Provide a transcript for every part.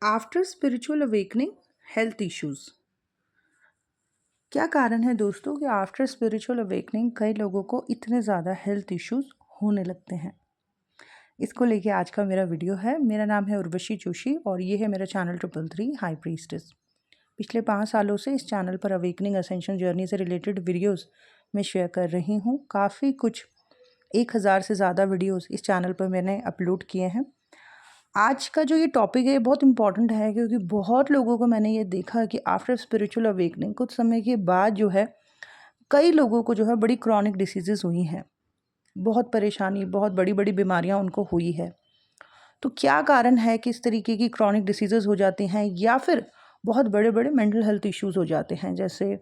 After spiritual awakening health issues. क्या कारण है दोस्तों कि आफ्टर स्पिरिचुअल अवेकनिंग कई लोगों को इतने ज़्यादा हेल्थ इश्यूज होने लगते हैं। इसको लेके आज का मेरा वीडियो है। मेरा नाम है उर्वशी जोशी और ये है मेरा चैनल 333 हाई प्रीस्टेस। पिछले 5 सालों से इस चैनल पर अवेकनिंग असेंशन जर्नी से रिलेटेड वीडियोस मैं शेयर कर रही हूँ। काफ़ी कुछ 1000 से ज़्यादा वीडियोस इस चैनल पर मैंने अपलोड किए हैं। आज का जो ये टॉपिक है ये बहुत इम्पॉर्टेंट है क्योंकि बहुत लोगों को मैंने ये देखा कि आफ्टर स्पिरिचुअल अवेकनिंग कुछ समय के बाद जो है कई लोगों को जो है बड़ी क्रॉनिक डिसीजेज हुई हैं। बहुत परेशानी, बहुत बड़ी बड़ी बीमारियां उनको हुई है। तो क्या कारण है कि इस तरीके की क्रॉनिक डिसीजेज हो जाती हैं या फिर बहुत बड़े बड़े मेंटल हेल्थ इश्यूज हो जाते हैं, जैसे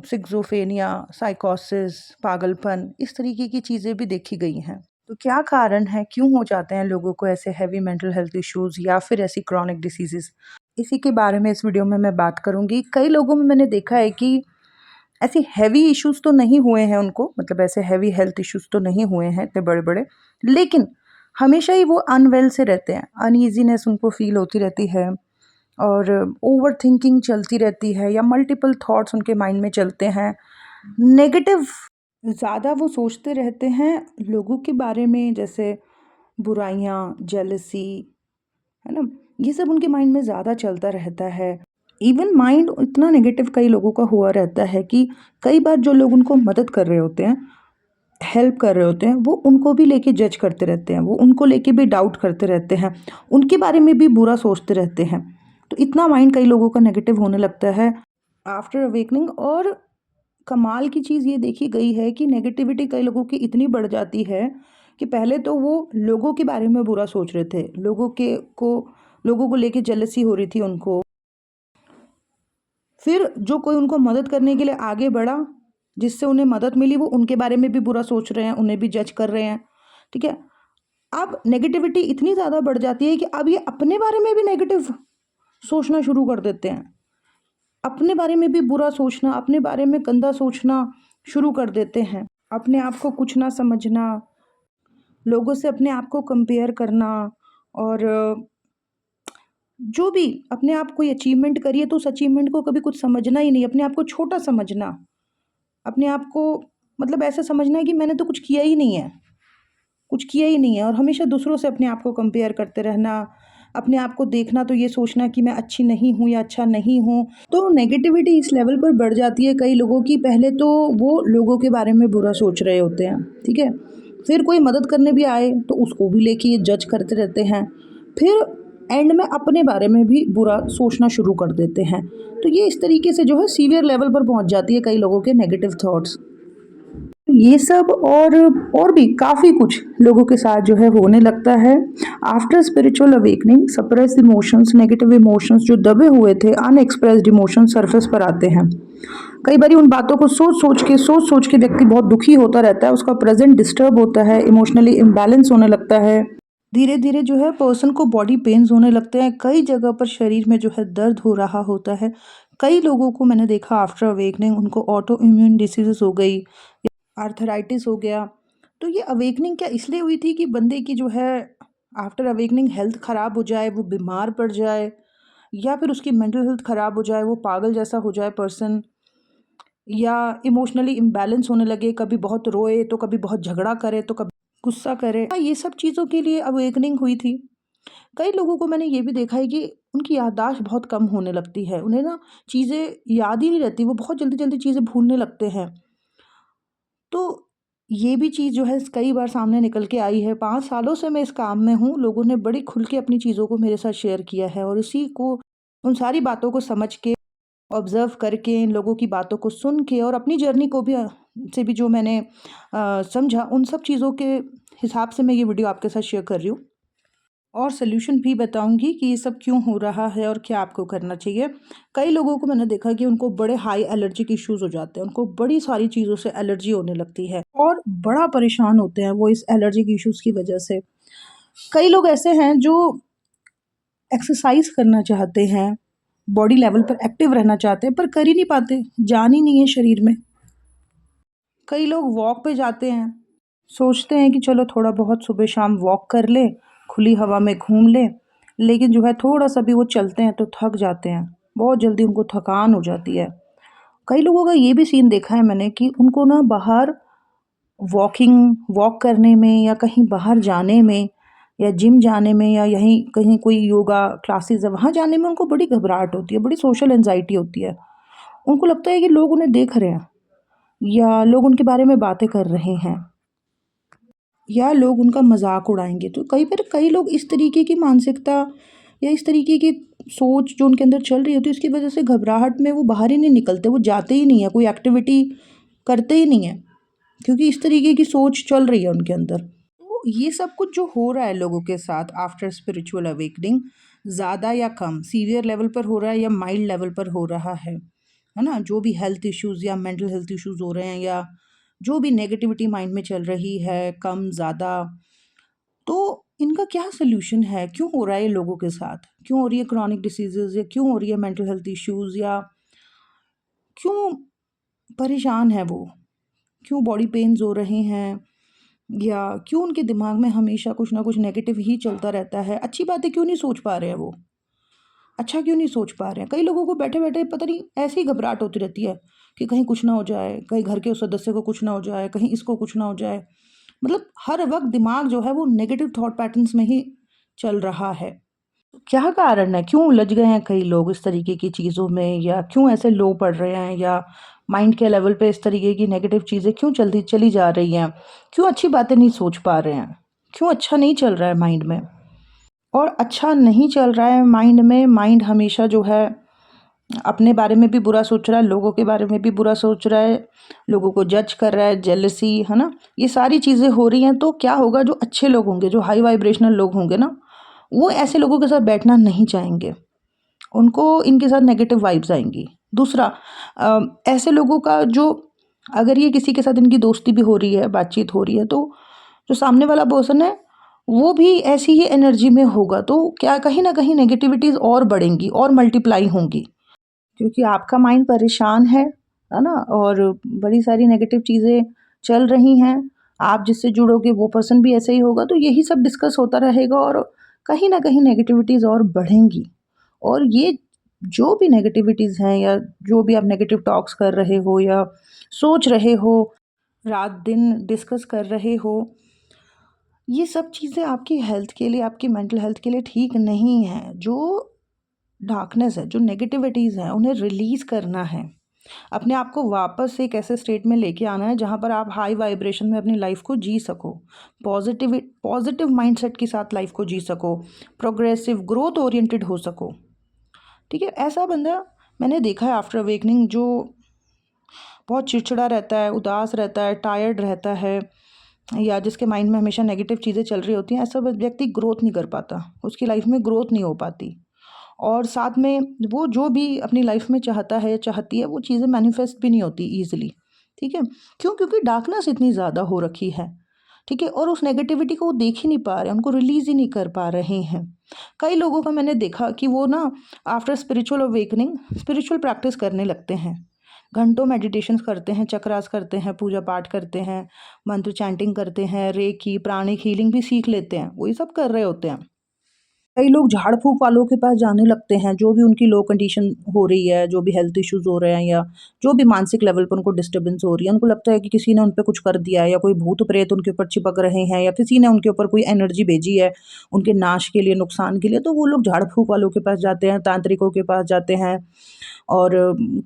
सिक्सोफेनिया, साइकोसिस, पागलपन, इस तरीके की चीज़ें भी देखी गई हैं। तो क्या कारण है, क्यों हो जाते हैं लोगों को ऐसे हैवी मेंटल हेल्थ इश्यूज या फिर ऐसी क्रॉनिक डिसीजेस, इसी के बारे में इस वीडियो में मैं बात करूंगी। कई लोगों में मैंने देखा है कि ऐसी हैवी इश्यूज तो नहीं हुए हैं उनको, मतलब ऐसे हैवी हेल्थ इश्यूज तो नहीं हुए हैं इतने बड़े बड़े, लेकिन हमेशा ही वो अनवेल से रहते हैं। अनईजीनेस उनको फील होती रहती है और ओवर थिंकिंग चलती रहती है या मल्टीपल थॉट्स उनके माइंड में चलते हैं। नेगेटिव ज़्यादा वो सोचते रहते हैं लोगों के बारे में, जैसे बुराइयाँ, जेलसी, है ना, ये सब उनके माइंड में ज़्यादा चलता रहता है। इवन माइंड इतना नेगेटिव कई लोगों का हुआ रहता है कि कई बार जो लोग उनको मदद कर रहे होते हैं, हेल्प कर रहे होते हैं, वो उनको भी लेके जज करते रहते हैं, वो उनको लेके भी डाउट करते रहते हैं, उनके बारे में भी बुरा सोचते रहते हैं। तो इतना माइंड कई लोगों का नेगेटिव होने लगता है आफ्टर अवेकनिंग। और कमाल की चीज़ ये देखी गई है कि नेगेटिविटी कई लोगों की इतनी बढ़ जाती है कि पहले तो वो लोगों के बारे में बुरा सोच रहे थे, लोगों को लेके जेलसी हो रही थी उनको। फिर जो कोई उनको मदद करने के लिए आगे बढ़ा, जिससे उन्हें मदद मिली, वो उनके बारे में भी बुरा सोच रहे हैं, उन्हें भी जज कर रहे हैं। ठीक है, अब नेगेटिविटी इतनी ज़्यादा बढ़ जाती है कि अब ये अपने बारे में भी नेगेटिव सोचना शुरू कर देते हैं, अपने बारे में भी बुरा सोचना, अपने बारे में गंदा सोचना शुरू कर देते हैं। अपने आप को कुछ ना समझना, लोगों से अपने आप को कंपेयर करना, और जो भी अपने आप कोई अचीवमेंट करिए तो उस अचीवमेंट को कभी कुछ समझना ही नहीं, अपने आप को छोटा समझना, अपने आप को मतलब ऐसा समझना है कि मैंने तो कुछ किया ही नहीं है, कुछ किया ही नहीं है, और हमेशा दूसरों से अपने आप को कंपेयर करते रहना, अपने आप को देखना तो ये सोचना कि मैं अच्छी नहीं हूँ या अच्छा नहीं हूँ। तो नेगेटिविटी इस लेवल पर बढ़ जाती है कई लोगों की। पहले तो वो लोगों के बारे में बुरा सोच रहे होते हैं, ठीक है, फिर कोई मदद करने भी आए तो उसको भी लेके ये जज करते रहते हैं, फिर एंड में अपने बारे में भी बुरा सोचना शुरू कर देते हैं। तो ये इस तरीके से जो है सीवियर लेवल पर पहुंच जाती है कई लोगों के नेगेटिव थॉट्स। ये सब और भी काफ़ी कुछ लोगों के साथ जो है होने लगता है after spiritual awakening. Suppressed emotions, negative emotions जो दबे हुए थे, अनएक्सप्रेस्ड इमोशंस सरफेस पर आते हैं। कई बार उन बातों को सोच सोच के व्यक्ति बहुत दुखी होता रहता है, उसका प्रेजेंट डिस्टर्ब होता है, इमोशनली इम्बैलेंस होने लगता है। धीरे धीरे जो है पर्सन को बॉडी पेन्स होने लगते हैं, कई जगह पर शरीर में जो है दर्द हो रहा होता है। कई लोगों को मैंने देखा आफ्टर अवेकनिंग उनको ऑटो इम्यून डिसीजेस हो गई, आर्थराइटिस हो गया। तो ये अवेकनिंग क्या इसलिए हुई थी कि बंदे की जो है आफ्टर अवेकनिंग हेल्थ ख़राब हो जाए, वो बीमार पड़ जाए, या फिर उसकी मेंटल हेल्थ ख़राब हो जाए, वो पागल जैसा हो जाए पर्सन, या इमोशनली इम्बैलेंस होने लगे, कभी बहुत रोए तो कभी बहुत झगड़ा करे तो कभी गुस्सा करे। ये सब चीज़ों के लिए अवेकनिंग हुई थी। कई लोगों को मैंने ये भी देखा है कि उनकी याददाश्त बहुत कम होने लगती है, उन्हें ना चीज़ें याद ही नहीं रहती, वो बहुत जल्दी जल्दी चीज़ें भूलने लगते हैं। तो ये भी चीज़ जो है कई बार सामने निकल के आई है। 5 सालों से मैं इस काम में हूँ, लोगों ने बड़ी खुल के अपनी चीज़ों को मेरे साथ शेयर किया है, और उसी को, उन सारी बातों को समझ के, ऑब्ज़र्व करके, इन लोगों की बातों को सुन के, और अपनी जर्नी को भी से भी जो मैंने समझा, उन सब चीज़ों के हिसाब से मैं ये वीडियो आपके साथ शेयर कर रही हूँ। और सॉल्यूशन भी बताऊंगी कि ये सब क्यों हो रहा है और क्या आपको करना चाहिए। कई लोगों को मैंने देखा कि उनको बड़े हाई एलर्जिक इश्यूज हो जाते हैं, उनको बड़ी सारी चीज़ों से एलर्जी होने लगती है और बड़ा परेशान होते हैं वो इस एलर्जिक इश्यूज की वजह से। कई लोग ऐसे हैं जो एक्सरसाइज करना चाहते हैं, बॉडी लेवल पर एक्टिव रहना चाहते हैं, पर कर ही नहीं पाते, जान ही नहीं है शरीर में। कई लोग वॉक पे जाते हैं, सोचते हैं कि चलो थोड़ा बहुत सुबह शाम वॉक कर ले, खुली हवा में घूम ले, लेकिन जो है थोड़ा-सा भी वो चलते हैं तो थक जाते हैं, बहुत जल्दी उनको थकान हो जाती है। कई लोगों का ये भी सीन देखा है मैंने कि उनको ना बाहर वॉक करने में या कहीं बाहर जाने में या जिम जाने में या यहीं कहीं कोई योगा क्लासेस है वहाँ जाने में उनको बड़ी घबराहट होती है, बड़ी सोशल एंजाइटी होती है। उनको लगता है कि लोग उन्हें देख रहे हैं या लोग उनके बारे में बातें कर रहे हैं या लोग उनका मजाक उड़ाएंगे। तो कई लोग इस तरीके की मानसिकता या इस तरीके की सोच जो उनके अंदर चल रही होती है उसकी वजह से घबराहट में वो बाहर ही नहीं निकलते, वो जाते ही नहीं है, कोई एक्टिविटी करते ही नहीं है, क्योंकि इस तरीके की सोच चल रही है उनके अंदर। तो ये सब कुछ जो हो रहा है लोगों के साथ आफ्टर स्पिरिचुअल अवेकनिंग, ज़्यादा या कम सीवियर लेवल पर हो रहा है या माइल्ड लेवल पर हो रहा है ना? जो भी हेल्थ इश्यूज़ या मेंटल हेल्थ इश्यूज़ हो रहे हैं या जो भी नेगेटिविटी माइंड में चल रही है, कम ज़्यादा, तो इनका क्या सॉल्यूशन है? क्यों हो रहा है ये लोगों के साथ? क्यों हो रही है क्रॉनिक डिसीज़ेज़ या क्यों हो रही है मेंटल हेल्थ इश्यूज़ या क्यों परेशान है वो? क्यों बॉडी पेन्स हो रहे हैं या क्यों उनके दिमाग में हमेशा कुछ ना कुछ नेगेटिव ही चलता रहता है? अच्छी बातें क्यों नहीं सोच पा रहे हैं वो? अच्छा क्यों नहीं सोच पा रहे हैं? कई लोगों को बैठे-बैठे पता नहीं ऐसी ही घबराहट होती रहती है कि कहीं कुछ ना हो जाए, कहीं घर के उस सदस्य को कुछ ना हो जाए, कहीं इसको कुछ ना हो जाए। मतलब हर वक़्त दिमाग जो है वो नेगेटिव थॉट पैटर्न्स में ही चल रहा है। क्या कारण है? क्यों उलझ गए हैं कई लोग इस तरीके की चीज़ों में या क्यों ऐसे लो पड़ रहे हैं या माइंड के लेवल पे इस तरीके की नेगेटिव चीज़ें क्यों चलती चली जा रही हैं? क्यों अच्छी बातें नहीं सोच पा रहे हैं? क्यों अच्छा नहीं चल रहा है माइंड में? और अच्छा नहीं चल रहा है माइंड में, माइंड हमेशा जो है अपने बारे में भी बुरा सोच रहा है, लोगों के बारे में भी बुरा सोच रहा है, लोगों को जज कर रहा है, जेलसी, है ना? ये सारी चीज़ें हो रही हैं तो क्या होगा, जो अच्छे लोग होंगे, जो हाई वाइब्रेशनल लोग होंगे ना, वो ऐसे लोगों के साथ बैठना नहीं चाहेंगे। उनको इनके साथ नेगेटिव वाइब्स आएँगी। दूसरा, ऐसे लोगों का जो अगर ये किसी के साथ इनकी दोस्ती भी हो रही है, बातचीत हो रही है, तो जो सामने वाला पर्सन है, वो भी ऐसी ही एनर्जी में होगा, तो क्या कहीं न कहीं नेगेटिविटीज़ और बढ़ेंगी और मल्टीप्लाई होंगी। क्योंकि आपका माइंड परेशान है ना? और बड़ी सारी नेगेटिव चीज़ें चल रही हैं, आप जिससे जुड़ोगे वो पर्सन भी ऐसे ही होगा, तो यही सब डिस्कस होता रहेगा और कहीं न कहीं नेगेटिविटीज़ और बढ़ेंगी। और ये जो भी नेगेटिविटीज़ हैं या जो भी आप नेगेटिव टॉक्स कर रहे हो या सोच रहे हो, रात-दिन डिस्कस कर रहे हो, ये सब चीज़ें आपकी हेल्थ के लिए, आपकी मेंटल हेल्थ के लिए ठीक नहीं है। जो डार्कनेस है, जो नेगेटिविटीज़ हैं, उन्हें रिलीज़ करना है। अपने आप को वापस एक ऐसे स्टेट में लेके आना है जहाँ पर आप हाई वाइब्रेशन में अपनी लाइफ को जी सको, पॉजिटिव माइंडसेट के साथ लाइफ को जी सको, प्रोग्रेसिव ग्रोथ ओरिएंटेड हो सको। ठीक है? ऐसा बंदा मैंने देखा है आफ्टर अवेकनिंग, जो बहुत चिड़चिड़ा रहता है, उदास रहता है, टायर्ड रहता है या जिसके माइंड में हमेशा नेगेटिव चीज़ें चल रही होती हैं, ऐसा व्यक्ति ग्रोथ नहीं कर पाता, उसकी लाइफ में ग्रोथ नहीं हो पाती। और साथ में वो जो भी अपनी लाइफ में चाहता है या चाहती है, वो चीज़ें मैनिफेस्ट भी नहीं होती ईज़िली। ठीक है? क्यों? क्योंकि डार्कनेस इतनी ज़्यादा हो रखी है। ठीक है? और उस नेगेटिविटी को वो देख ही नहीं पा रहे हैं, उनको रिलीज़ ही नहीं कर पा रहे हैं। कई लोगों का मैंने देखा कि वो ना after spiritual awakening spiritual practice करने लगते हैं। घंटों मेडिटेशंस करते हैं, चक्रास करते हैं, पूजा पाठ करते हैं, मंत्र चैंटिंग करते हैं, रेकी, प्राणिक हीलिंग भी सीख लेते हैं। वो ये सब कर रहे होते हैं। कई लोग झाड़ फूँक वालों के पास जाने लगते हैं, जो भी उनकी लो कंडीशन हो रही है, जो भी हेल्थ इश्यूज़ हो रहे हैं या जो भी मानसिक लेवल पर उनको डिस्टर्बेंस हो रही है, उनको लगता है कि किसी ने उन पे कुछ कर दिया है या कोई भूत-प्रेत उनके ऊपर चिपक रहे हैं या किसी ने उनके ऊपर कोई एनर्जी भेजी है, उनके नाश के लिए, नुकसान के लिए, तो वो लोग झाड़ फूँक वालों के पास जाते हैं, तांत्रिकों के पास जाते हैं और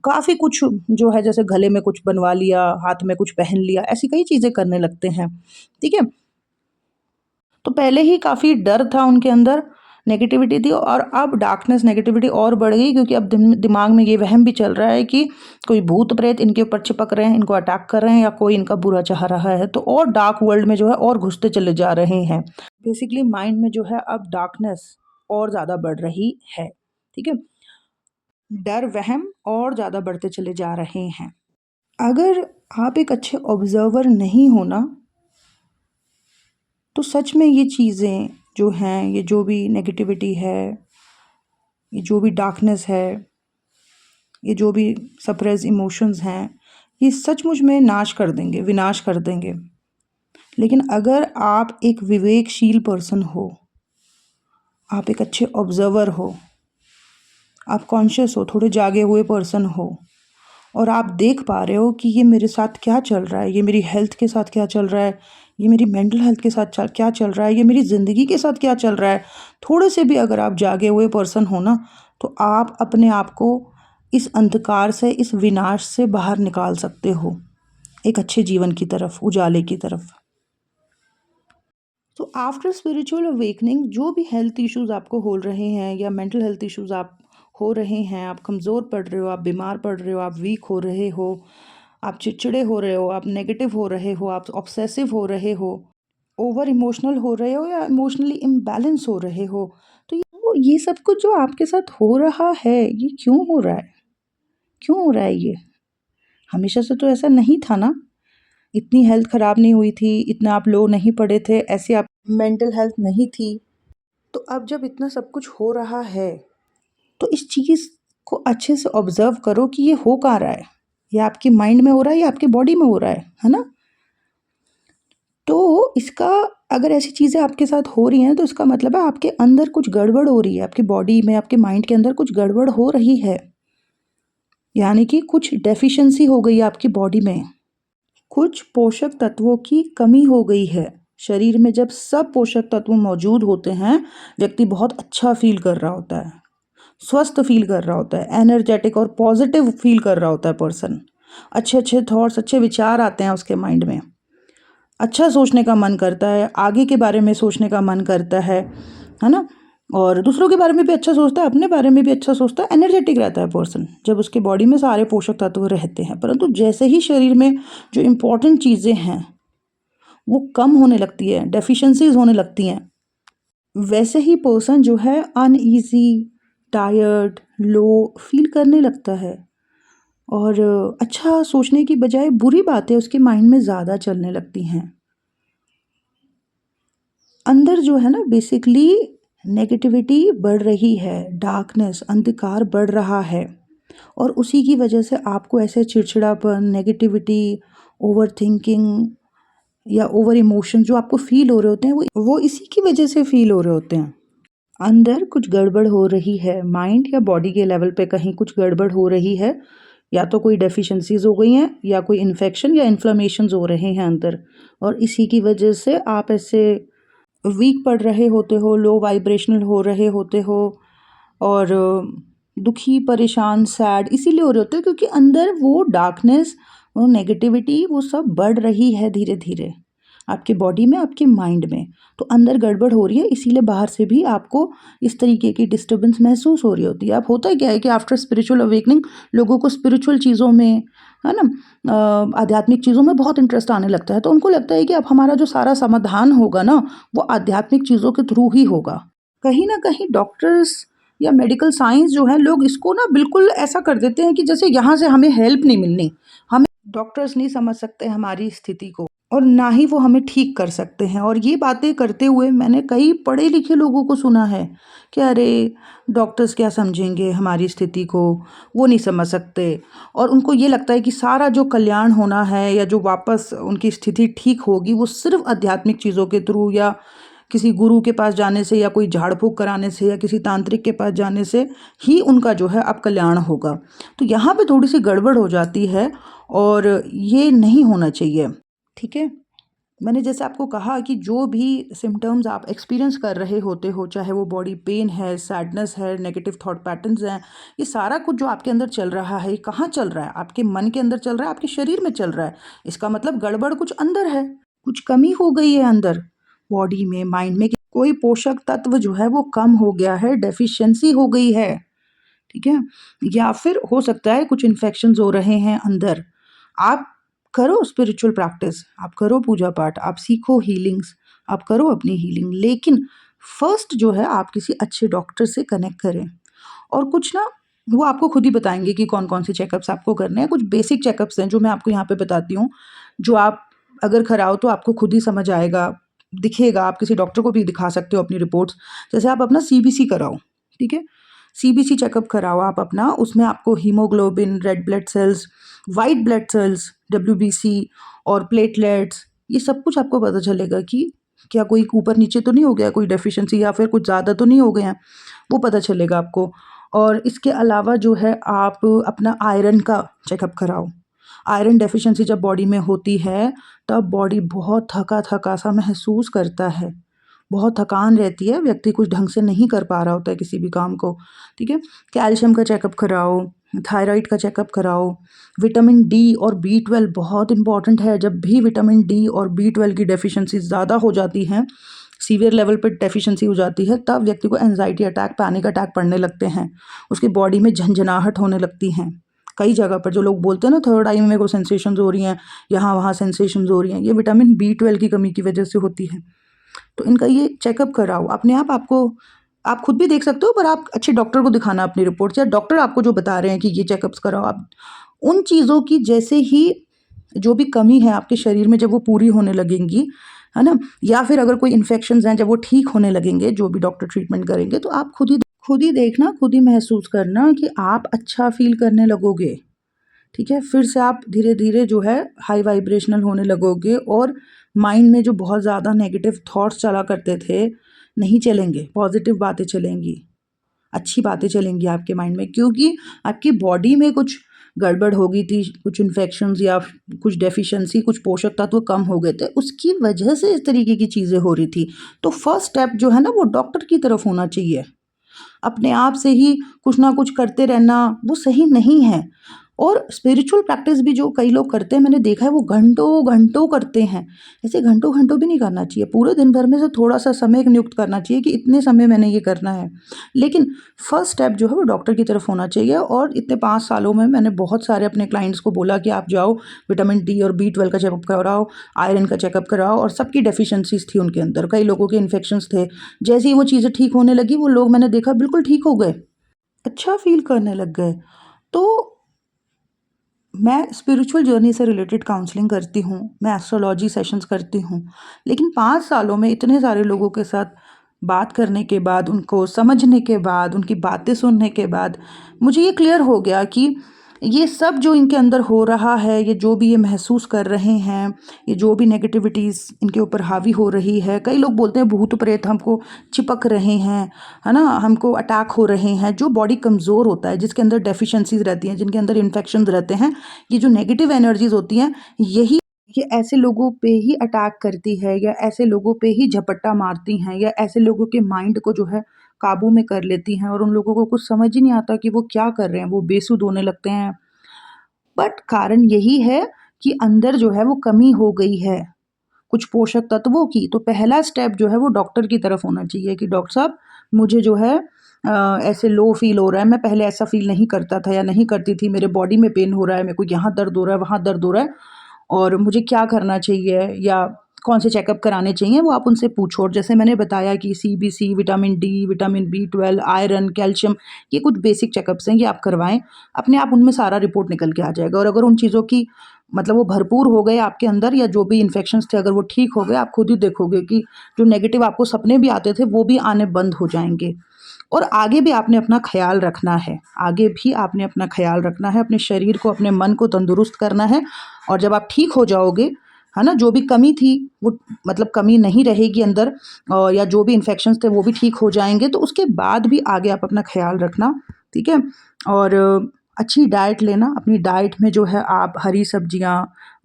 काफ़ी कुछ जो है जैसे गले में कुछ बनवा लिया, हाथ में कुछ पहन लिया, ऐसी कई चीज़ें करने लगते हैं। ठीक है? तो पहले ही काफ़ी डर था उनके अंदर, नेगेटिविटी थी और अब डार्कनेस नेगेटिविटी और बढ़ गई क्योंकि अब दिमाग में ये वहम भी चल रहा है कि कोई भूत-प्रेत इनके ऊपर चिपक रहे हैं, इनको अटैक कर रहे हैं या कोई इनका बुरा चाह रहा है, तो और डार्क वर्ल्ड में जो है और घुसते चले जा रहे हैं। बेसिकली माइंड में जो है अब डार्कनेस और ज़्यादा बढ़ रही है, ठीक है? डर, वहम और ज़्यादा बढ़ते चले जा रहे हैं। अगर आप एक अच्छे ऑब्ज़र्वर नहीं हो ना, तो सच में ये चीज़ें जो हैं, ये जो भी नेगेटिविटी है, ये जो भी डार्कनेस है, ये जो भी सप्रेस इमोशंस हैं, ये सचमुच में नाश कर देंगे, विनाश कर देंगे। लेकिन अगर आप एक विवेकशील पर्सन हो, आप एक अच्छे ऑब्जर्वर हो, आप कॉन्शियस हो, थोड़े जागे हुए पर्सन हो, और आप देख पा रहे हो कि ये मेरे साथ क्या चल रहा है, ये मेरी हेल्थ के साथ क्या चल रहा है, ये मेरी मेंटल हेल्थ के साथ क्या चल रहा है, ये मेरी ज़िंदगी के साथ क्या चल रहा है। थोड़े से भी अगर आप जागे हुए पर्सन हो ना, तो आप अपने आप को इस अंधकार से, इस विनाश से बाहर निकाल सकते हो, एक अच्छे जीवन की तरफ, उजाले की तरफ। तो आफ्टर स्पिरिचुअल अवेकनिंग जो भी हेल्थ इश्यूज आपको हो रहे हैं या मेंटल हेल्थ इश्यूज आप हो रहे हैं, आप कमज़ोर पड़ रहे हो, आप बीमार पड़ रहे हो, आप वीक हो रहे हो, आप चिड़चिड़े हो रहे हो, आप नेगेटिव हो रहे हो, आप ऑब्सेसिव हो रहे हो, ओवर इमोशनल हो रहे हो या इमोशनली इम्बैलेंस हो रहे हो, तो ये सब कुछ जो आपके साथ हो रहा है, ये क्यों हो रहा है? क्यों हो रहा है ये? हमेशा से तो ऐसा नहीं था ना। इतनी हेल्थ ख़राब नहीं हुई थी, इतना आप लो नहीं पड़े थे, ऐसी आप मेंटल हेल्थ नहीं थी। तो अब जब इतना सब कुछ हो रहा है, तो इस चीज़ को अच्छे से ऑब्ज़र्व करो कि ये हो कहाँ रहा है। ये आपके माइंड में हो रहा है या आपकी बॉडी में हो रहा है ना? तो इसका, अगर ऐसी चीज़ें आपके साथ हो रही हैं, तो इसका मतलब है आपके अंदर कुछ गड़बड़ हो रही है, आपकी बॉडी में, आपके माइंड के अंदर कुछ गड़बड़ हो रही है। यानी कि कुछ डेफिशिएंसी हो गई है आपकी बॉडी में। कुछ पोषक तत्वों की कमी हो गई है। शरीर में जब सब पोषक तत्व मौजूद होते हैं, व्यक्ति बहुत अच्छा फ़ील कर रहा होता है, स्वस्थ फ़ील कर रहा होता है, एनर्जेटिक और पॉजिटिव फ़ील कर रहा होता है पर्सन। अच्छे-अच्छे थॉट्स, अच्छे विचार आते हैं उसके माइंड में। अच्छा सोचने का मन करता है, आगे के बारे में सोचने का मन करता है ना? और दूसरों के बारे में भी अच्छा सोचता है, अपने बारे में भी अच्छा सोचता है, एनर्जेटिक रहता है पर्सन, जब उसकी बॉडी में सारे पोषक तत्व रहते हैं। परंतु जैसे ही शरीर में जो इम्पोर्टेंट चीज़ें हैं, वो कम होने लगती है, डेफिशिएंसीज़ होने लगती हैं, वैसे ही पर्सन जो है अनईज़ी, टायर्ड, लो फ़ील करने लगता है, और अच्छा सोचने की बजाय बुरी बातें उसके माइंड में ज़्यादा चलने लगती हैं। अंदर जो है ना, बेसिकली नेगेटिविटी बढ़ रही है, डार्कनेस, अंधकार बढ़ रहा है, और उसी की वजह से आपको ऐसे चिड़चिड़ापन, नेगेटिविटी, ओवर थिंकिंग या ओवर इमोशन जो आपको फील हो रहे होते हैं, वो इसी की वजह से फील हो रहे होते हैं। अंदर कुछ गड़बड़ हो रही है, माइंड या बॉडी के लेवल पे कहीं कुछ गड़बड़ हो रही है, या तो कोई डेफिशिएंसीज हो गई हैं, या कोई इन्फेक्शन या इन्फ्लेमेशंस हो रहे हैं अंदर, और इसी की वजह से आप ऐसे वीक पड़ रहे होते हो, लो वाइब्रेशनल हो रहे होते हो, और दुखी, परेशान, सैड इसीलिए हो रहे होते हो क्योंकि अंदर वो डार्कनेस, वो नेगेटिविटी, वो सब बढ़ रही है धीरे धीरे आपके बॉडी में, आपके माइंड में। तो अंदर गड़बड़ हो रही है, इसीलिए बाहर से भी आपको इस तरीके की डिस्टर्बेंस महसूस हो रही होती है। अब होता है क्या है कि आफ्टर स्पिरिचुअल अवेकनिंग लोगों को स्पिरिचुअल चीज़ों में, है ना, आध्यात्मिक चीज़ों में बहुत इंटरेस्ट आने लगता है। तो उनको लगता है कि अब हमारा जो सारा समाधान होगा ना, वो आध्यात्मिक चीज़ों के थ्रू ही होगा। कहीं ना कहीं डॉक्टर्स या मेडिकल साइंस जो है, लोग इसको ना बिल्कुल ऐसा कर देते हैं कि जैसे यहाँ से हमें हेल्प नहीं मिलनी, हमें डॉक्टर्स नहीं समझ सकते हमारी स्थिति को, और ना ही वो हमें ठीक कर सकते हैं। और ये बातें करते हुए मैंने कई पढ़े लिखे लोगों को सुना है कि अरे डॉक्टर्स क्या समझेंगे हमारी स्थिति को, वो नहीं समझ सकते, और उनको ये लगता है कि सारा जो कल्याण होना है या जो वापस उनकी स्थिति ठीक होगी, वो सिर्फ आध्यात्मिक चीज़ों के थ्रू, या किसी गुरु के पास जाने से, या कोई झाड़ फूँक कराने से, या किसी तांत्रिक के पास जाने से ही उनका जो है अब कल्याण होगा। तो यहाँ पे थोड़ी सी गड़बड़ हो जाती है, और ये नहीं होना चाहिए। ठीक है? मैंने जैसे आपको कहा कि जो भी सिम्पटम्स आप एक्सपीरियंस कर रहे होते हो, चाहे वो बॉडी पेन है, सैडनेस है, नेगेटिव थॉट पैटर्न्स हैं, ये सारा कुछ जो आपके अंदर चल रहा है, ये कहाँ चल रहा है? आपके मन के अंदर चल रहा है, आपके शरीर में चल रहा है। इसका मतलब गड़बड़ कुछ अंदर है, कुछ कमी हो गई है अंदर, बॉडी में, माइंड में, कोई पोषक तत्व जो है वो कम हो गया है, डेफिशिएंसी हो गई है। ठीक है? या फिर हो सकता है कुछ इन्फेक्शंस हो रहे हैं अंदर। आप करो स्पिरिचुअल प्रैक्टिस, आप करो पूजा पाठ, आप सीखो हीलिंग्स, आप करो अपनी हीलिंग, लेकिन फर्स्ट जो है आप किसी अच्छे डॉक्टर से कनेक्ट करें। और कुछ ना, वो आपको खुद ही बताएंगे कि कौन कौन से चेकअप्स आपको करने हैं। कुछ बेसिक चेकअप्स हैं जो मैं आपको यहाँ पे बताती हूँ, जो आप अगर कराओ तो आपको खुद ही समझ आएगा, दिखेगा। आप किसी डॉक्टर को भी दिखा सकते हो अपनी रिपोर्ट्स। जैसे आप अपना सीबीसी कराओ, ठीक है? सीबीसी चेकअप कराओ आप अपना, उसमें आपको haemoglobin, red blood cells, white blood cells, WBC और प्लेटलेट्स, ये सब कुछ आपको पता चलेगा कि क्या कोई ऊपर नीचे तो नहीं हो गया, कोई डेफिशिएंसी या फिर कुछ ज़्यादा तो नहीं हो गए हैं, वो पता चलेगा आपको। और इसके अलावा जो है आप अपना आयरन का चेकअप कराओ। आयरन डेफिशिएंसी जब बॉडी में होती है तब बॉडी बहुत थका-थका सा महसूस करता है। बहुत थकान रहती है, व्यक्ति कुछ ढंग से नहीं कर पा रहा होता है किसी भी काम को, ठीक है? कैल्शियम का चेकअप कराओ, थायराइड का चेकअप कराओ, विटामिन डी और बी12 बहुत इम्पॉर्टेंट है। जब भी विटामिन डी और बी12 की डेफिशिएंसी ज़्यादा हो जाती है, सीवियर लेवल पे डेफिशिएंसी हो जाती है, तब व्यक्ति को एंग्जायटी अटैक, पैनिक अटैक पड़ने लगते हैं। उसकी बॉडी में झंझनाहट होने लगती हैं। कई जगह पर जो लोग बोलते हैं ना, थर्ड आई में मेरे को सेंसेशंस हो रही हैं, यहाँ-वहाँ सेंसेशंस हो रही हैं, ये विटामिन बी12 की कमी की वजह से होती है। तो इनका ये चेकअप कराओ। अपने आप खुद भी देख सकते हो, पर आप अच्छे डॉक्टर को दिखाना अपनी रिपोर्ट्स, या डॉक्टर आपको जो बता रहे हैं कि ये चेकअप्स कराओ, आप उन चीज़ों की जैसे ही जो भी कमी है आपके शरीर में जब वो पूरी होने लगेंगी, है ना? या फिर अगर कोई इन्फेक्शंस हैं जब वो ठीक होने लगेंगे, जो भी डॉक्टर ट्रीटमेंट करेंगे, तो आप खुद ही देखना, खुद ही महसूस करना कि आप अच्छा फ़ील करने लगोगे। ठीक है? फिर से आप धीरे-धीरे जो है हाई वाइब्रेशनल होने लगोगे, और माइंड में जो बहुत ज़्यादा नेगेटिव थॉट्स चला करते थे, नहीं चलेंगे, पॉज़िटिव बातें चलेंगी, अच्छी बातें चलेंगी आपके माइंड में, क्योंकि आपकी बॉडी में कुछ गड़बड़ हो गई थी, कुछ इन्फेक्शंस या कुछ डेफ़िशिएंसी, कुछ पोषक तत्व कम हो गए थे, उसकी वजह से इस तरीके की चीज़ें हो रही थी। तो फर्स्ट स्टेप जो है ना, वो डॉक्टर की तरफ होना चाहिए। अपने आप से ही कुछ ना कुछ करते रहना वो सही नहीं है। और स्पिरिचुअल प्रैक्टिस भी जो कई लोग करते हैं, मैंने देखा है वो घंटों-घंटों करते हैं। ऐसे घंटों-घंटों भी नहीं करना चाहिए, पूरे दिन भर में से थोड़ा-सा समय नियुक्त करना चाहिए कि इतने समय मैंने ये करना है। लेकिन फर्स्ट स्टेप जो है वो डॉक्टर की तरफ होना चाहिए, और इतने 5 सालों में मैंने बहुत सारे अपने क्लाइंट्स को बोला कि आप जाओ, विटामिन डी और बी12 का चेकअप कराओ, आयरन का चेकअप कराओ, और सबकी डेफिशिएंसीज़ थी उनके अंदर, कई लोगों के इन्फेक्शंस थे। जैसे ही वो चीज़ें ठीक होने लगी, वो लोग मैंने देखा बिल्कुल ठीक हो गए, अच्छा फ़ील करने लग गए। तो मैं स्पिरिचुअल जर्नी से रिलेटेड काउंसलिंग करती हूँ, मैं एस्ट्रोलॉजी सेशंस करती हूँ, लेकिन 5 सालों में इतने सारे लोगों के साथ बात करने के बाद, उनको समझने के बाद, उनकी बातें सुनने के बाद, मुझे ये क्लियर हो गया कि ये सब जो इनके अंदर हो रहा है, ये जो भी ये महसूस कर रहे हैं, ये जो भी नेगेटिविटीज़ इनके ऊपर हावी हो रही है, कई लोग बोलते हैं भूत प्रेत हमको चिपक रहे हैं, है ना? हमको अटैक हो रहे हैं, जो बॉडी कमज़ोर होता है, जिसके अंदर डेफिशिएंसीज़ रहती हैं, जिनके अंदर इन्फेक्शंस रहते हैं, ये जो नेगेटिव एनर्जीज़ होती हैं, यही ये ऐसे लोगों पे ही अटैक करती है, या ऐसे लोगों पे ही झपट्टा मारती हैं, या ऐसे लोगों के माइंड को जो है काबू में कर लेती हैं, और उन लोगों को कुछ समझ ही नहीं आता कि वो क्या कर रहे हैं, वो बेसुध होने लगते हैं। बट कारण यही है कि अंदर जो है वो कमी हो गई है कुछ पोषक तत्वों की। तो पहला स्टेप जो है वो डॉक्टर की तरफ होना चाहिए कि डॉक्टर साहब, मुझे जो है ऐसे लो फील हो रहा है, मैं पहले ऐसा फील नहीं करता था या नहीं करती थी, मेरे बॉडी में पेन हो रहा है, मेरे को यहाँ दर्द हो रहा है, वहाँ दर्द हो रहा है, और मुझे क्या करना चाहिए या कौन से चेकअप कराने चाहिए, वो आप उनसे पूछो। और जैसे मैंने बताया कि CBC, vitamin D, vitamin B12, iron, calcium, ये कुछ बेसिक चेकअप्स हैं, ये आप करवाएं। अपने आप उनमें सारा रिपोर्ट निकल के आ जाएगा। और अगर उन चीज़ों की मतलब वो भरपूर हो गए आपके अंदर, या जो भी इन्फेक्शंस थे अगर वो ठीक हो गए, आप खुद ही देखोगे कि जो नेगेटिव आपको सपने भी आते थे वो भी आने बंद हो जाएंगे। और आगे भी आपने अपना ख्याल रखना है, आगे भी आपने अपना ख्याल रखना है, अपने शरीर को, अपने मन को तंदुरुस्त करना है। और जब आप ठीक हो जाओगे, है ना, जो भी कमी थी वो मतलब कमी नहीं रहेगी अंदर, और या जो भी इन्फेक्शंस थे वो भी ठीक हो जाएंगे, तो उसके बाद भी आगे आप अपना ख्याल रखना, ठीक है? और अच्छी डाइट लेना। अपनी डाइट में जो है आप हरी सब्जियाँ,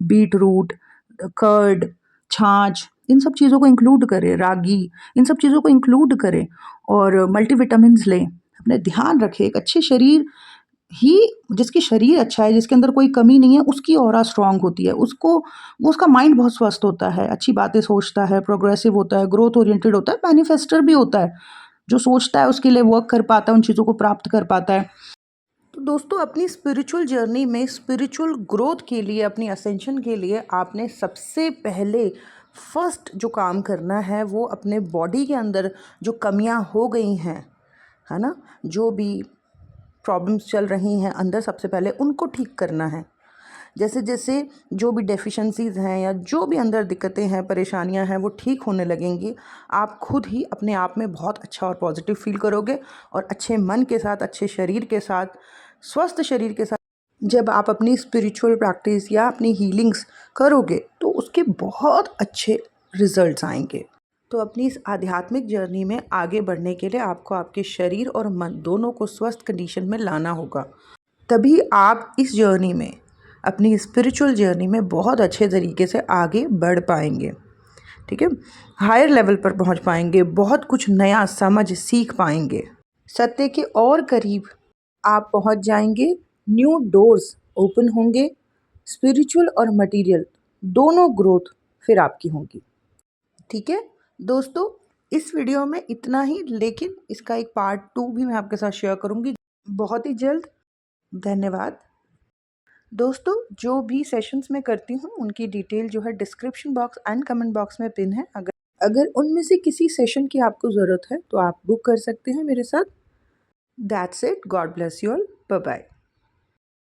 बीट रूट, कर्ड, छाछ, इन सब चीज़ों को इंक्लूड करें, रागी, इन सब चीज़ों को इंक्लूड करें, और मल्टीविटामिन्स लें। अपने ध्यान रखें, एक अच्छे शरीर ही, जिसकी शरीर अच्छा है, जिसके अंदर कोई कमी नहीं है, उसकी ऑरा स्ट्रांग होती है, उसको वो उसका माइंड बहुत स्वस्थ होता है, अच्छी बातें सोचता है, प्रोग्रेसिव होता है, ग्रोथ ओरिएंटेड होता है, मैनिफेस्टर भी होता है। जो सोचता है उसके लिए वर्क कर पाता है, उन चीज़ों को प्राप्त कर पाता है। तो दोस्तों, अपनी स्पिरिचुअल जर्नी में स्पिरिचुअल ग्रोथ के लिए, अपनी असेंशन के लिए, आपने सबसे पहले फर्स्ट जो काम करना है वो अपने बॉडी के अंदर जो कमियां हो गई हैं, है ना, जो भी प्रॉब्लम्स चल रही हैं अंदर, सबसे पहले उनको ठीक करना है। जैसे जैसे जो भी डेफिशिएंसीज़ हैं या जो भी अंदर दिक्कतें हैं, परेशानियां हैं, वो ठीक होने लगेंगी, आप खुद ही अपने आप में बहुत अच्छा और पॉजिटिव फील करोगे, और अच्छे मन के साथ, अच्छे शरीर के साथ, स्वस्थ शरीर के साथ जब आप अपनी स्पिरिचुअल प्रैक्टिस या अपनी हीलिंग्स करोगे, तो उसके बहुत अच्छे रिजल्ट्स आएंगे। तो अपनी इस आध्यात्मिक जर्नी में आगे बढ़ने के लिए आपको आपके शरीर और मन दोनों को स्वस्थ कंडीशन में लाना होगा। तभी आप इस जर्नी में, अपनी स्पिरिचुअल जर्नी में बहुत अच्छे तरीके से आगे बढ़ पाएंगे। ठीक है, हायर लेवल पर पहुंच पाएंगे, बहुत कुछ नया समझ सीख पाएंगे, सत्य के और करीब आप पहुंच जाएंगे, न्यू डोर्स ओपन होंगे, स्पिरिचुअल और मटेरियल दोनों ग्रोथ फिर आपकी होंगी। ठीक है दोस्तों, इस वीडियो में इतना ही, लेकिन इसका एक पार्ट 2 भी मैं आपके साथ शेयर करूंगी बहुत ही जल्द। धन्यवाद दोस्तों। जो भी सेशंस मैं करती हूँ उनकी डिटेल जो है description box and comment box में पिन है। अगर उनमें से किसी सेशन की आपको ज़रूरत है तो आप बुक कर सकते हैं मेरे साथ। That's it, God bless you all, bye bye.